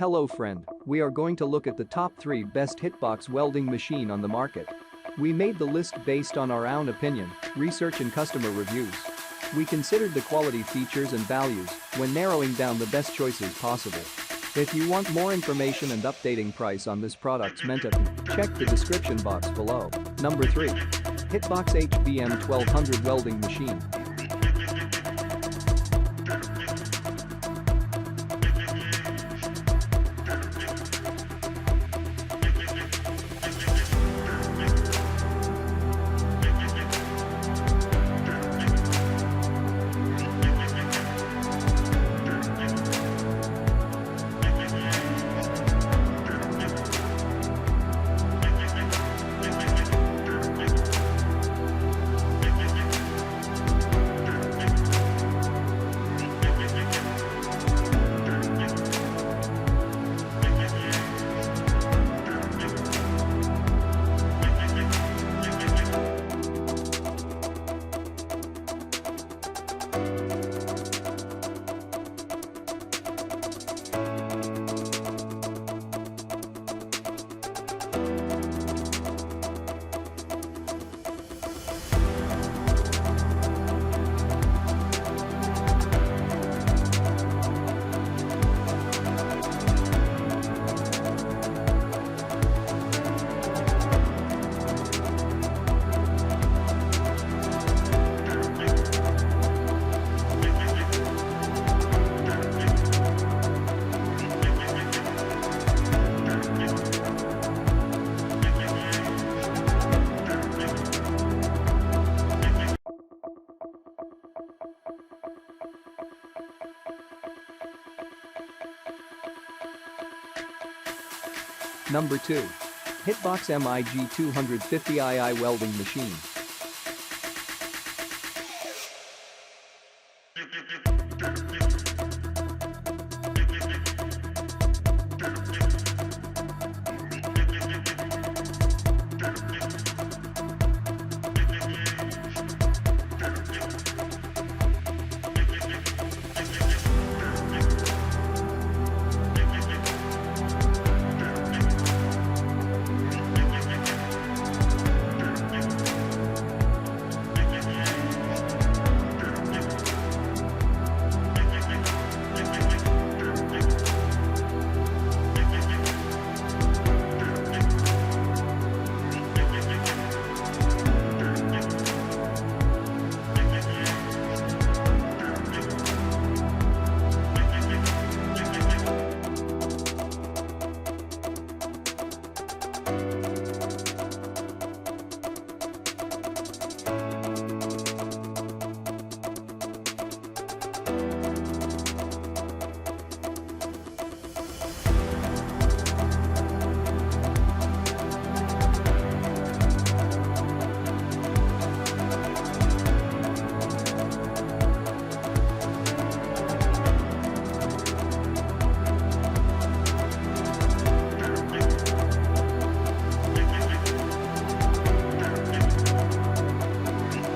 Hello friend, we are going to look at the top 3 best HITBOX welding machine on the market. We made the list based on our own opinion, research and customer reviews. We considered the quality, features and values when narrowing down the best choices possible. If you want more information and updating price on this product's mention, check the description box below. Number 3. HITBOX HBM 1200 welding machine. Number 2. HITBOX MIG 250II welding machine.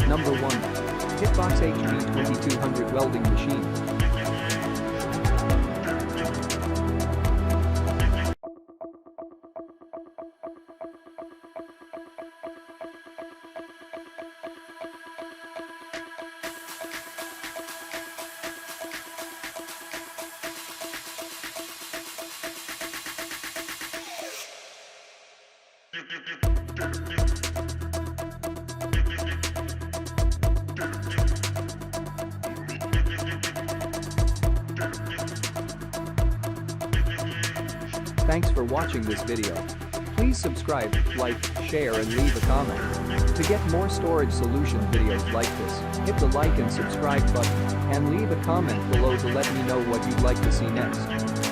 Number 1. HITBOX HB 2200 welding machine. Thanks for watching this video. Please subscribe, like, share and leave a comment. To get more storage solution videos like this, hit the like and subscribe button, and leave a comment below to let me know what you'd like to see next.